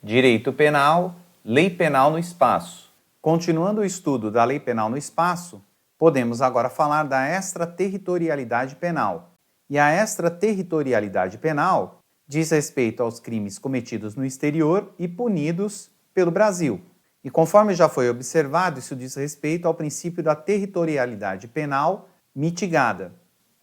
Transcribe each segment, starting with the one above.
Direito Penal, Lei Penal no Espaço. Continuando o estudo da Lei Penal no Espaço, podemos agora falar da extraterritorialidade penal. E a extraterritorialidade penal diz respeito aos crimes cometidos no exterior e punidos pelo Brasil. E conforme já foi observado, isso diz respeito ao princípio da territorialidade penal mitigada.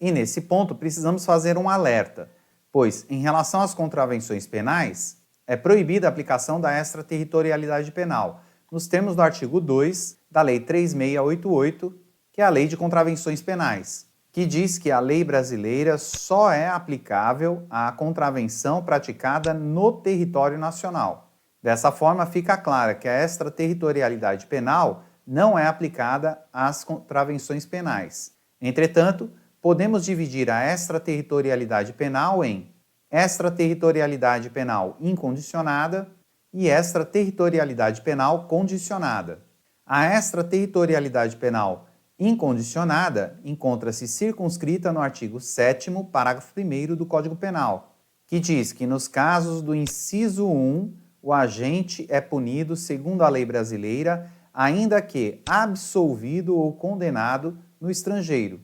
E nesse ponto precisamos fazer um alerta, pois em relação às contravenções penais, é proibida a aplicação da extraterritorialidade penal, nos termos do artigo 2 da Lei 3688, que é a Lei de Contravenções Penais, que diz que a lei brasileira só é aplicável à contravenção praticada no território nacional. Dessa forma, fica claro que a extraterritorialidade penal não é aplicada às contravenções penais. Entretanto, podemos dividir a extraterritorialidade penal em extraterritorialidade penal incondicionada e extraterritorialidade penal condicionada. A extraterritorialidade penal incondicionada encontra-se circunscrita no artigo 7º, parágrafo 1º do Código Penal, que diz que nos casos do inciso 1, o agente é punido segundo a lei brasileira, ainda que absolvido ou condenado no estrangeiro.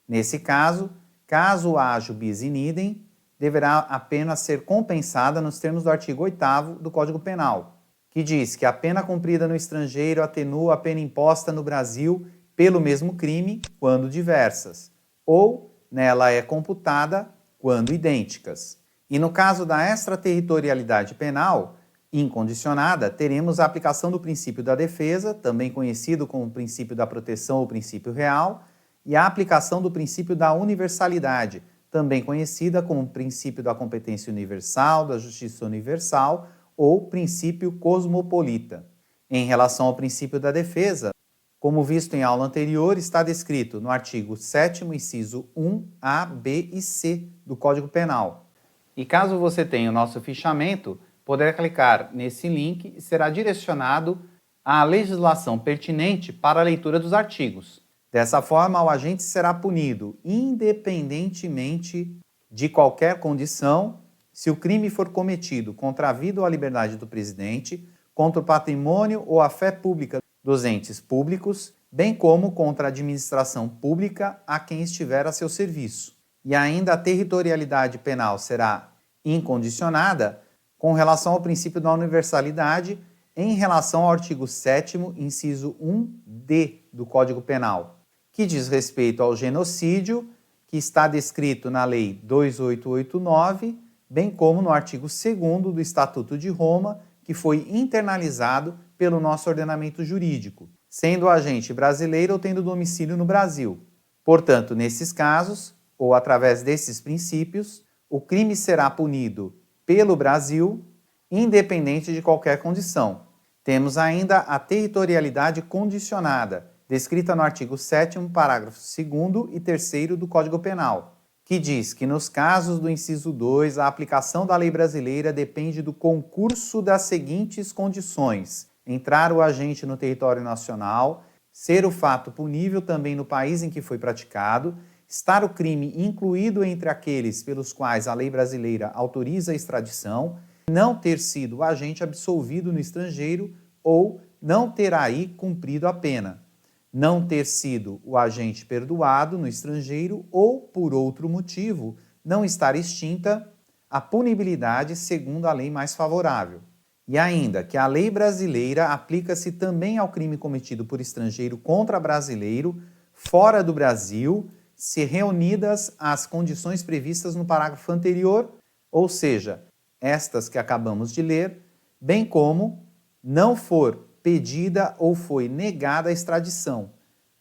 Nesse caso, caso haja o bis in idem, deverá apenas ser compensada nos termos do artigo 8º do Código Penal, que diz que a pena cumprida no estrangeiro atenua a pena imposta no Brasil pelo mesmo crime quando diversas, ou nela é computada quando idênticas. E no caso da extraterritorialidade penal incondicionada, teremos a aplicação do princípio da defesa, também conhecido como princípio da proteção ou princípio real, e a aplicação do princípio da universalidade, também conhecida como princípio da competência universal, da justiça universal ou princípio cosmopolita. Em relação ao princípio da defesa, como visto em aula anterior, está descrito no artigo 7º, inciso 1, A, B e C do Código Penal. E caso você tenha o nosso fichamento, poderá clicar nesse link e será direcionado à legislação pertinente para a leitura dos artigos. Dessa forma, o agente será punido independentemente de qualquer condição se o crime for cometido contra a vida ou a liberdade do presidente, contra o patrimônio ou a fé pública dos entes públicos, bem como contra a administração pública a quem estiver a seu serviço. E ainda a territorialidade penal será incondicionada com relação ao princípio da universalidade em relação ao artigo 7º, inciso 1d do Código Penal, que diz respeito ao genocídio, que está descrito na Lei 2889, bem como no artigo 2º do Estatuto de Roma, que foi internalizado pelo nosso ordenamento jurídico, sendo o agente brasileiro ou tendo domicílio no Brasil. Portanto, nesses casos, ou através desses princípios, o crime será punido pelo Brasil, independente de qualquer condição. Temos ainda a territorialidade condicionada, descrita no artigo 7º, parágrafos 2º e 3º do Código Penal, que diz que nos casos do inciso 2, a aplicação da lei brasileira depende do concurso das seguintes condições: entrar o agente no território nacional, ser o fato punível também no país em que foi praticado, estar o crime incluído entre aqueles pelos quais a lei brasileira autoriza a extradição, não ter sido o agente absolvido no estrangeiro ou não ter aí cumprido a pena, não ter sido o agente perdoado no estrangeiro ou, por outro motivo, não estar extinta a punibilidade segundo a lei mais favorável. E ainda que a lei brasileira aplica-se também ao crime cometido por estrangeiro contra brasileiro fora do Brasil, se reunidas as condições previstas no parágrafo anterior, ou seja, estas que acabamos de ler, bem como não for pedida ou foi negada a extradição,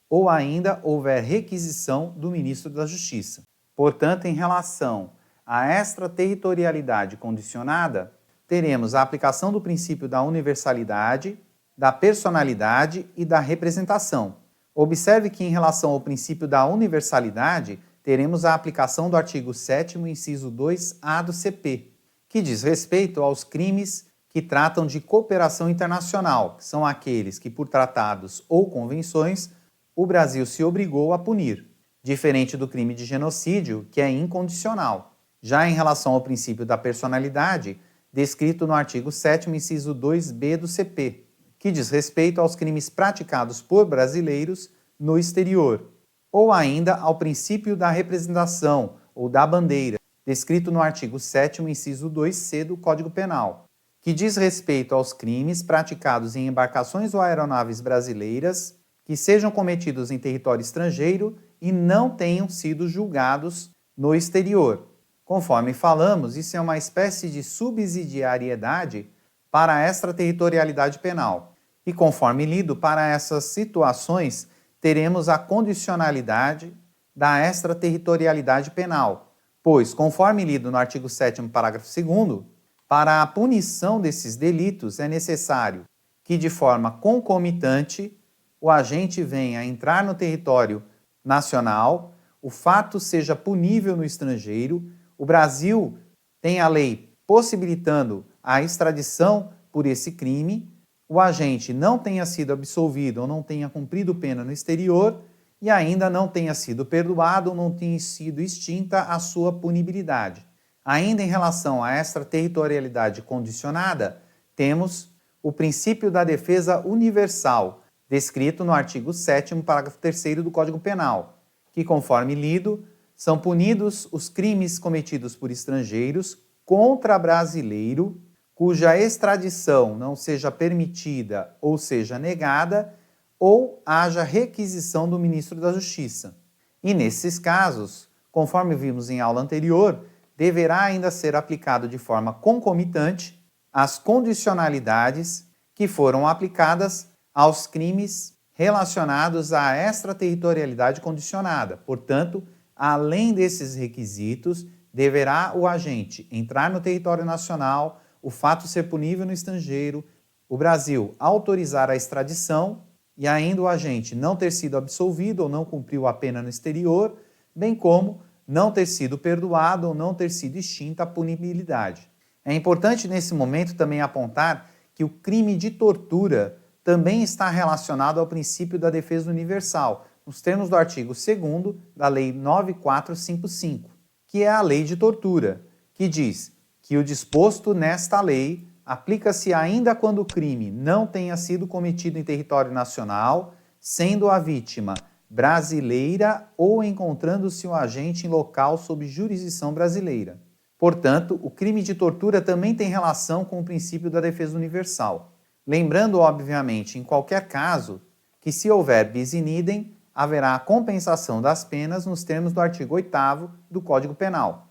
ou ainda houver requisição do ministro da Justiça. Portanto, em relação à extraterritorialidade condicionada, teremos a aplicação do princípio da universalidade, da personalidade e da representação. Observe que, em relação ao princípio da universalidade, teremos a aplicação do artigo 7º, inciso 2A do CP, que diz respeito aos crimes que tratam de cooperação internacional, que são aqueles que, por tratados ou convenções, o Brasil se obrigou a punir, diferente do crime de genocídio, que é incondicional. Já em relação ao princípio da personalidade, descrito no artigo 7º, inciso 2b do CP, que diz respeito aos crimes praticados por brasileiros no exterior, ou ainda ao princípio da representação ou da bandeira, descrito no artigo 7º, inciso 2c do Código Penal, que diz respeito aos crimes praticados em embarcações ou aeronaves brasileiras que sejam cometidos em território estrangeiro e não tenham sido julgados no exterior. Conforme falamos, isso é uma espécie de subsidiariedade para a extraterritorialidade penal. E conforme lido, para essas situações, teremos a condicionalidade da extraterritorialidade penal, pois, conforme lido no artigo 7º, parágrafo 2º, para a punição desses delitos é necessário que, de forma concomitante, o agente venha a entrar no território nacional, o fato seja punível no estrangeiro, o Brasil tem a lei possibilitando a extradição por esse crime, o agente não tenha sido absolvido ou não tenha cumprido pena no exterior e ainda não tenha sido perdoado ou não tenha sido extinta a sua punibilidade. Ainda em relação à extraterritorialidade condicionada, temos o princípio da defesa universal, descrito no artigo 7º, parágrafo 3º do Código Penal, que, conforme lido, são punidos os crimes cometidos por estrangeiros contra brasileiro, cuja extradição não seja permitida ou seja negada, ou haja requisição do ministro da Justiça. E nesses casos, conforme vimos em aula anterior, deverá ainda ser aplicado de forma concomitante as condicionalidades que foram aplicadas aos crimes relacionados à extraterritorialidade condicionada. Portanto, além desses requisitos, deverá o agente entrar no território nacional, o fato ser punível no estrangeiro, o Brasil autorizar a extradição e ainda o agente não ter sido absolvido ou não cumpriu a pena no exterior, bem como não ter sido perdoado ou não ter sido extinta a punibilidade. É importante nesse momento também apontar que o crime de tortura também está relacionado ao princípio da defesa universal, nos termos do artigo 2º da Lei 9455, que é a lei de tortura, que diz que o disposto nesta lei aplica-se ainda quando o crime não tenha sido cometido em território nacional, sendo a vítima brasileira ou encontrando-se o agente em local sob jurisdição brasileira. Portanto, o crime de tortura também tem relação com o princípio da defesa universal. Lembrando, obviamente, em qualquer caso, que se houver bis in idem, haverá a compensação das penas nos termos do artigo 8º do Código Penal.